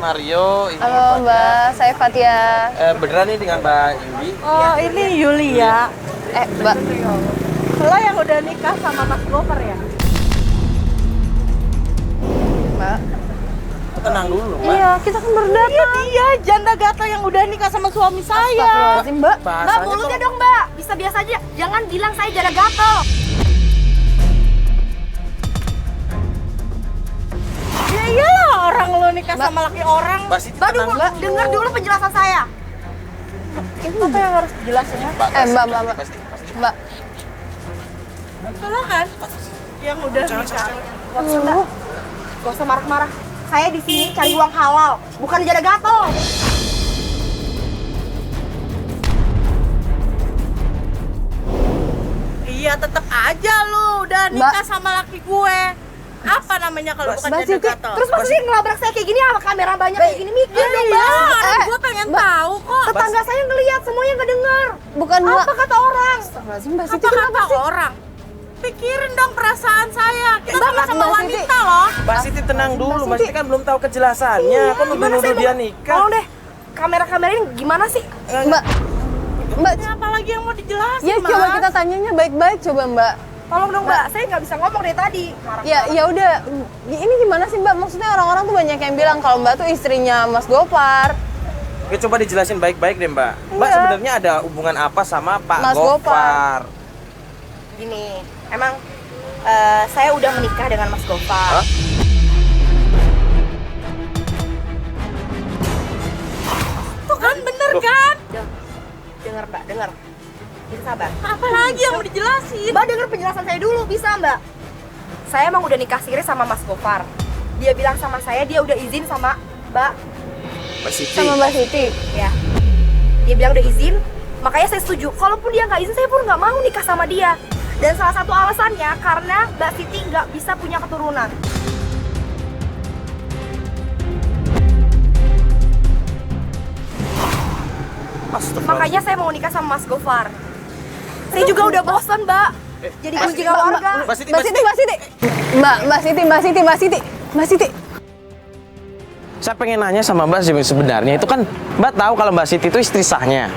Mario. Ini Halo Mbak, saya Fatia. beneran nih dengan Mbak Yuli? Oh, ini Yulia. Mbak. Lo yang udah nikah sama Mas Gopher ya? Mbak. Tenang dulu, Mbak. Iya, kita kan baru datang. Iya, dia janda gatal yang udah nikah sama suami saya. Astagfirullahaladzim, Mbak. Mbak, Bahasanya mulutnya kok- dong, Mbak. Bisa biasa aja. Jangan bilang saya janda gatel. Ya iyalah, orang lo nikah sama laki orang. Mbak Siti Mbak, tenang dulu, dulu. dengar dulu penjelasan saya. Apa yang harus dijelasin ya? Mbak. Mbak Siti. Mbak. Silakan. Yang udah nikah. Gak usah marah-marah. Saya di sini cari uang halal, bukan janda gatel. Iya, tetap aja lu udah nikah sama laki gue. Apa namanya kalau bukan Mbak janda Siti, gatel? Terus Mas Siti ngelabrak saya kayak gini sama kamera banyak kayak gini, mikir dong, Iya, Mbak. orang gue pengen tahu kok. Tetangga saya ngeliat, semuanya ngedenger. Bukan Mbak. Apa kata orang? Astagfirullahaladzim, Mbak Siti Apa kenapa kata sih? orang? Pikirin dong perasaan saya. Kita sama-sama Mbak Siti. wanita loh. Mbak Siti tenang dulu, Mbak Siti kan belum tahu kejelasannya. Kok nuduh-nuduh dia nikah? Tolong deh, kamera-kamera ini gimana sih? Mbak. Mbak, Ini apa lagi yang mau dijelasin, ya Mas? coba kita tanyanya baik-baik coba Mbak. Tolong dong, Mbak. Saya nggak bisa ngomong dari tadi. Ya udah, ini gimana sih Mbak? Maksudnya orang-orang tuh banyak yang bilang kalau Mbak tuh istrinya Mas Gopar. Oke, coba dijelasin baik-baik deh, Mbak. Mbak Iya. sebenarnya ada hubungan apa sama Pak Mas Gopar? Gini, emang saya udah menikah dengan Mas Gopar. Hah? Tuh kan bener kan? Dengar, Mbak, dengar. Bisa sabar. Apa lagi yang mau dijelasin? Mbak, dengar penjelasan saya dulu, bisa, Mbak? Saya emang udah nikah siri sama Mas Gopar. Dia bilang sama saya, dia udah izin sama Mbak. Mbak Siti. Sama Mbak Siti. Ya. Dia bilang udah izin, makanya saya setuju. Kalaupun dia nggak izin, saya pun nggak mau nikah sama dia. Dan salah satu alasannya karena Mbak Siti nggak bisa punya keturunan. Astagfirullah. Makanya saya mau nikah sama Mas Gopar. Saya juga udah bosan, Mbak. Jadi kunci warga. Mbak Siti, Mbak Siti. Mbak Siti. Saya pengen nanya sama Mbak sebenarnya itu kan Mbak tahu kalau Mbak Siti itu istri sahnya.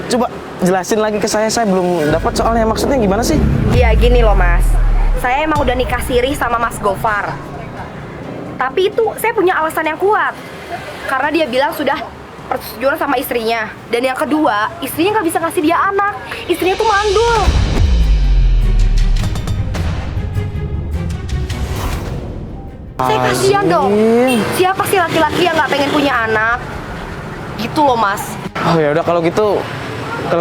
Coba jelasin lagi ke saya belum dapat soalnya maksudnya gimana sih? Iya gini loh Mas, saya emang udah nikah siri sama Mas Gopar. Tapi itu saya punya alasan yang kuat. Karena dia bilang sudah persetujuan sama istrinya. Dan yang kedua, istrinya nggak bisa ngasih dia anak. Istrinya tuh mandul. Saya kasihan dong. Siapa sih laki-laki yang nggak pengen punya anak? Gitu loh Mas. Oh ya udah kalau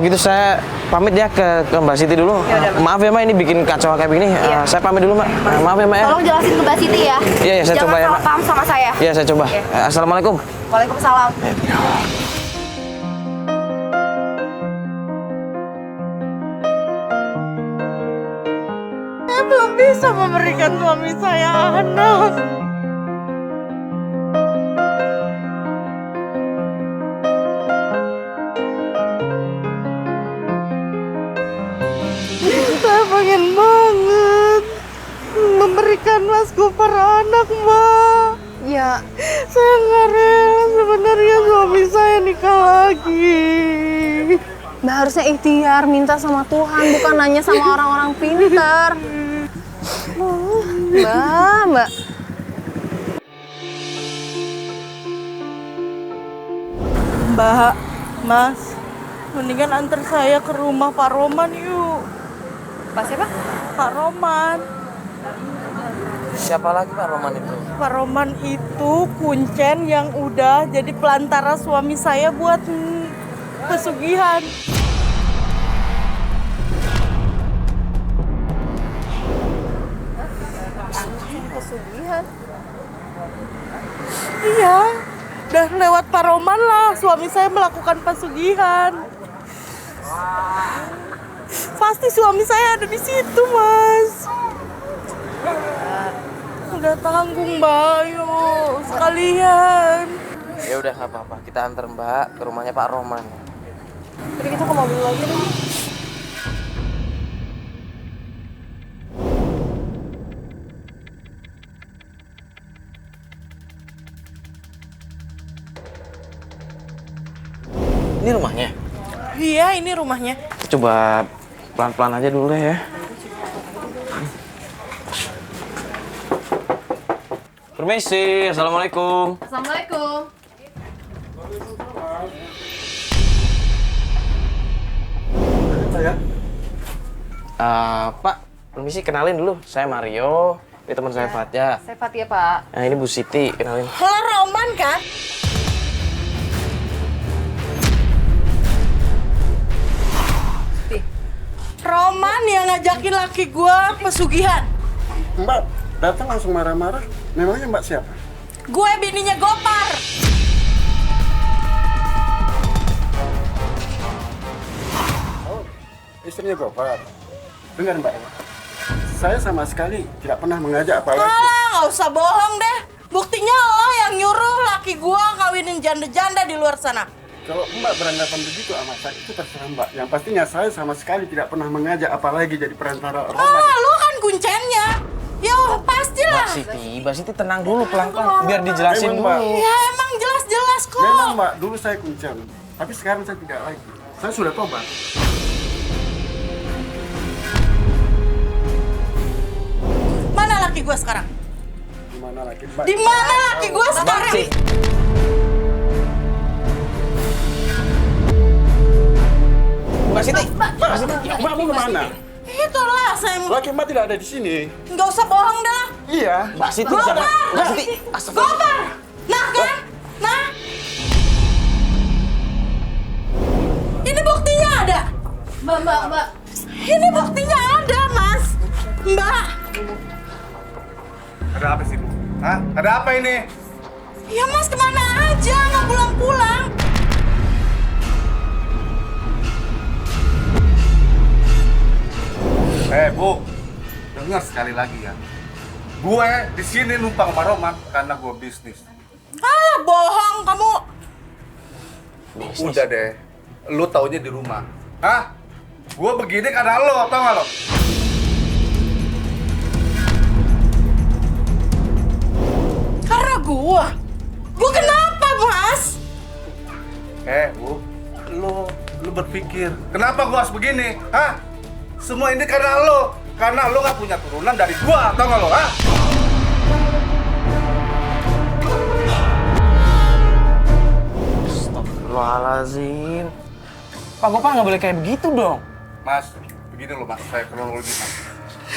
gitu saya pamit ya ke Mbak Siti dulu. Maaf ya Mbak ini bikin kacau kayak begini. Iya. Saya pamit dulu Mbak. Maaf ya Mbak ya. Tolong jelasin ke Mbak Siti ya. Iya, saya Jangan coba ya, salah Mbak. paham sama saya. Iya saya coba. Oke. Assalamualaikum. Waalaikumsalam. Saya belum bisa memberikan suami saya anak. Saya pengen banget memberikan Mas Gopar anak, Mbak. Ya, Saya nggak rela sebenarnya suami saya nikah lagi. Mbak harusnya ikhtiar minta sama Tuhan, bukan nanya sama orang-orang pintar. Mbak. Mbak, Mas, mendingan antar saya ke rumah Pak Roman yuk. Pak siapa? Pak Roman. Siapa lagi Pak Roman itu? Pak Roman itu kuncen yang udah jadi pelantara suami saya buat pesugihan. Pesugihan. Iya, udah lewat Pak Roman lah suami saya melakukan pesugihan. Pasti suami saya ada di situ, Mas. Udah tanggung, Mbak, yuk sekalian. Ya udah nggak apa-apa, kita antar Mbak ke rumahnya Pak Roman. Jadi kita ke mobil lagi nih. Ini rumahnya? Iya, ini rumahnya. Coba pelan-pelan aja dulu deh ya. Permisi, Assalamualaikum. Assalamualaikum. Pak, permisi kenalin dulu. Saya Mario, ini teman saya Fatya. Saya Fatia, Pak. Nah, ini Bu Siti, kenalin. Halo, Roman kan? Roman yang ngajakin laki gua pesugihan. Mbak datang langsung marah-marah. Memangnya Mbak siapa? Gue bininya Gopar. Oh, istrinya Gopar. Dengar Mbak, saya sama sekali tidak pernah mengajak apalagi. Alah, nggak usah bohong deh. Buktinya lo yang nyuruh laki gua kawinin janda-janda di luar sana. Kalau Mbak beranggapan begitu sama saya, itu terserah Mbak. Yang pastinya saya sama sekali tidak pernah mengajak apalagi jadi perantara Roman. Ah, lu kan kuncennya. Ya pastilah. Mbak Siti tenang dulu pelan-pelan, biar dijelasin Memang, Mbak. dulu. Ya emang jelas-jelas kok. Memang Mbak, dulu saya kuncen. Tapi sekarang saya tidak lagi. Saya sudah tobat. Mana laki gua sekarang? Gimana lagi Mbak? Di mana laki gua sekarang? Siti. Mbak Siti. Mbak, Mbak mau kemana? Itulah saya mau. Laki Mbak tidak ada di sini. Nggak usah bohong dah. Iya. Mbak Siti Gopar! jangan. Mbak Siti. Gopar! Nah kan? Nah. Ini buktinya ada. Mbak. Ini buktinya ada, Mas. Mbak. Ada apa sih, Bu? Hah? Ada apa ini? Ya Mas kemana aja? Nggak pulang-pulang. Bu, dengar sekali lagi ya. Gue di sini numpang sama Roman karena gue bisnis. Alah, bohong kamu. Udah deh, lu taunya di rumah. Hah? Gue begini karena lo, tau gak lo? Karena gua. Gua kenapa, Mas? Bu, lu berpikir, kenapa gue harus begini? Hah? Semua ini karena lo gak punya turunan dari gua, tau gak lo? Hah? Astagfirullahaladzim. Pak Gopar nggak boleh kayak begitu dong. Mas, begini loh Mas, saya kronologi Mas.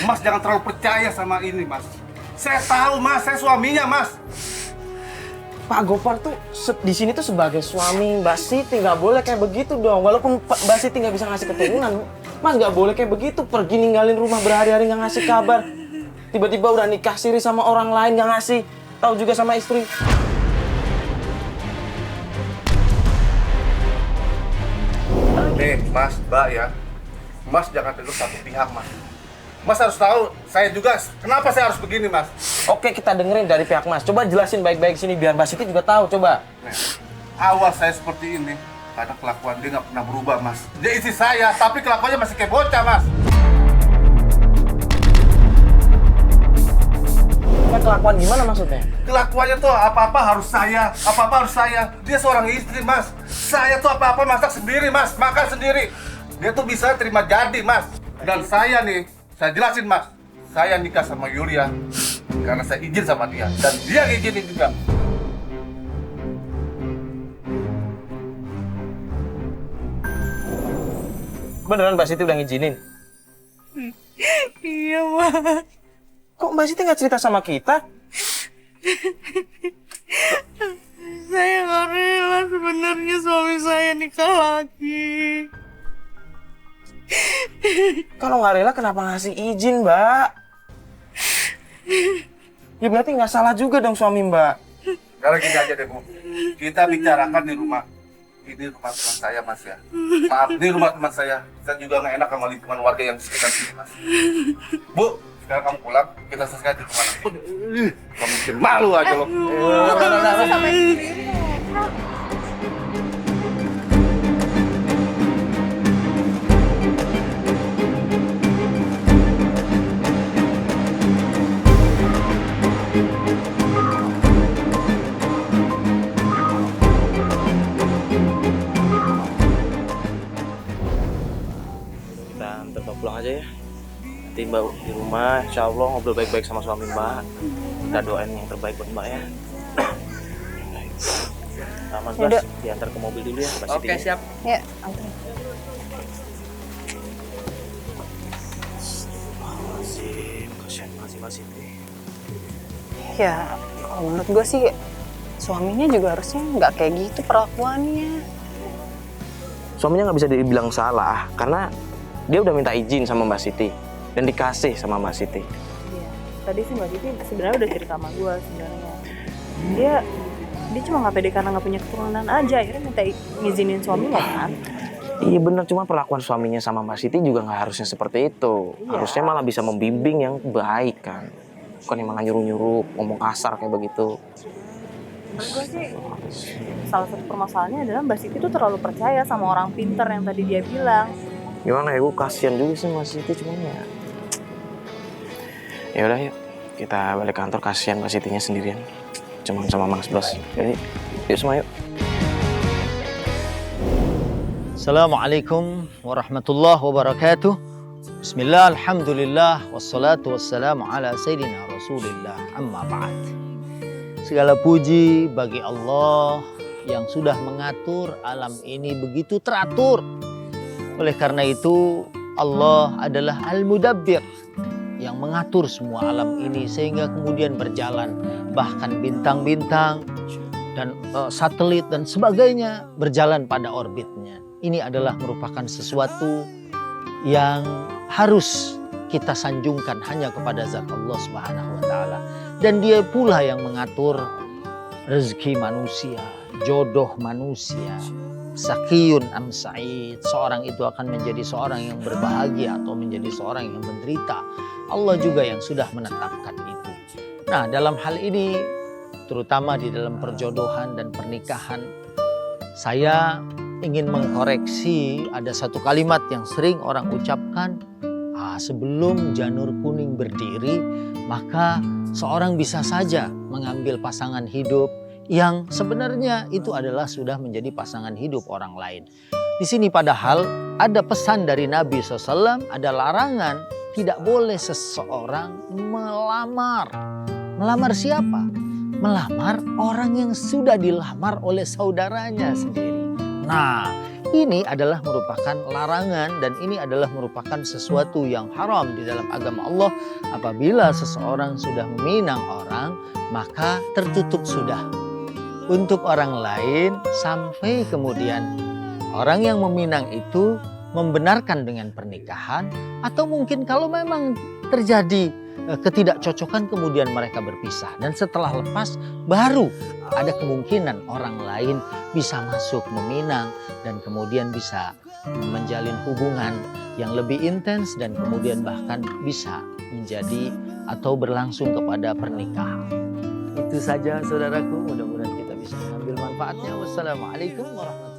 Mas jangan terlalu percaya sama ini Mas. Saya tahu Mas, saya suaminya Mas. Pak Gopar tuh di sini tuh sebagai suami Mbak Siti, nggak boleh kayak begitu dong. Walaupun Mbak Siti nggak bisa ngasih keturunan, Mas nggak boleh kayak begitu. Pergi ninggalin rumah berhari-hari nggak ngasih kabar. Tiba-tiba udah nikah siri sama orang lain nggak ngasih tahu juga sama istri. Nih Mas, Mbak ya. Mas jangan dulu satu pihak Mas. Mas harus tahu, saya juga, kenapa saya harus begini Mas? Oke, kita dengerin dari pihak Mas. Coba jelasin baik-baik sini biar Mbak Siti juga tahu. Coba. Nih, awal saya seperti ini, karena kelakuan dia nggak pernah berubah Mas. Dia isi saya, tapi kelakuannya masih kayak bocah Mas. Kayak kelakuan gimana maksudnya? Kelakuannya tuh apa-apa harus saya, apa-apa harus saya. Dia seorang istri Mas. Saya tuh apa-apa masak sendiri Mas, makan sendiri. Dia tuh bisa terima jadi Mas. Dan saya nih, saya jelasin Mas, saya nikah sama Yulia karena saya izin sama dia. Dan dia ngizinin juga. Beneran Mbak Siti udah ngizinin? Iya, Mas. Kok Mbak Siti nggak cerita sama kita? Saya nggak rela sebenarnya suami saya nikah lagi. Kalau nggak rela kenapa ngasih izin, Mbak? Ya berarti nggak salah juga dong suami Mbak. Sekarang gini aja deh Bu, kita bicarakan di rumah. Ini rumah teman saya Mas ya. Maaf, ini rumah teman saya. Saya juga nggak enak sama lingkungan warga yang di sekitar sini Mas. Bu, sekarang kamu pulang, kita selesai di rumah. Kamu bikin malu aja loh. aja ya. Nanti Mbak di rumah, insya Allah ngobrol baik-baik sama suami Mbak. Kita doain yang terbaik buat Mbak ya. Nah, Mas Bas, Yaudah. diantar ke mobil dulu ya. Mbak Siti. Oke, siap. Ya, anterin. Kasihan banget sih Mbak Siti. Ya, kalau menurut gue sih suaminya juga harusnya nggak kayak gitu perlakuannya. Suaminya nggak bisa dibilang salah karena dia udah minta izin sama Mbak Siti dan dikasih sama Mbak Siti. Iya. Tadi sih Mbak Siti sebenarnya udah cerita sama gue sebenarnya. Dia cuma nggak pede karena nggak punya keturunan aja, akhirnya minta ngizinin suaminya kan. Iya bener, cuma perlakuan suaminya sama Mbak Siti juga nggak harusnya seperti itu. Iya. Harusnya malah bisa membimbing yang baik kan. Bukan yang malah nyuruh-nyuruh, ngomong kasar kayak begitu. Menurut gue sih salah satu permasalahannya adalah Mbak Siti tuh terlalu percaya sama orang pinter yang tadi dia bilang. Gimana ya, gue kasihan juga sih Mbak Siti, cuman ya. Ya udah yuk, kita balik kantor, kasihan Mbak Sitinya sendirian. Cuman sama Mas Bas. Jadi, yuk semua yuk. Assalamualaikum warahmatullahi wabarakatuh. Bismillah, alhamdulillah, wassalatu wassalamu ala sayyidina rasulillah, amma ba'd. Segala puji bagi Allah yang sudah mengatur alam ini begitu teratur. Oleh karena itu Allah adalah Al-Mudabbir yang mengatur semua alam ini sehingga kemudian berjalan. Bahkan bintang-bintang dan satelit dan sebagainya berjalan pada orbitnya. Ini adalah merupakan sesuatu yang harus kita sanjungkan hanya kepada zat Allah Subhanahu wa taala. Dan dia pula yang mengatur rezeki manusia, jodoh manusia. Sakiyun am sa'id, seorang itu akan menjadi seorang yang berbahagia atau menjadi seorang yang menderita. Allah juga yang sudah menetapkan itu. Nah, dalam hal ini terutama di dalam perjodohan dan pernikahan, saya ingin mengkoreksi ada satu kalimat yang sering orang ucapkan, sebelum janur kuning berdiri, maka seorang bisa saja mengambil pasangan hidup yang sebenarnya itu adalah sudah menjadi pasangan hidup orang lain. Di sini padahal ada pesan dari Nabi SAW, ada larangan tidak boleh seseorang melamar. Melamar siapa? Melamar orang yang sudah dilamar oleh saudaranya sendiri. Nah, ini adalah merupakan larangan dan ini adalah merupakan sesuatu yang haram di dalam agama Allah. Apabila seseorang sudah meminang orang, maka tertutup sudah untuk orang lain sampai kemudian orang yang meminang itu membenarkan dengan pernikahan, atau mungkin kalau memang terjadi ketidakcocokan kemudian mereka berpisah, dan setelah lepas baru ada kemungkinan orang lain bisa masuk meminang dan kemudian bisa menjalin hubungan yang lebih intens dan kemudian bahkan bisa menjadi atau berlangsung kepada pernikahan. Itu saja saudaraku, mudah-mudahan kita bisa mengambil manfaatnya. Wassalamualaikum warahmatullahi wabarakatuh.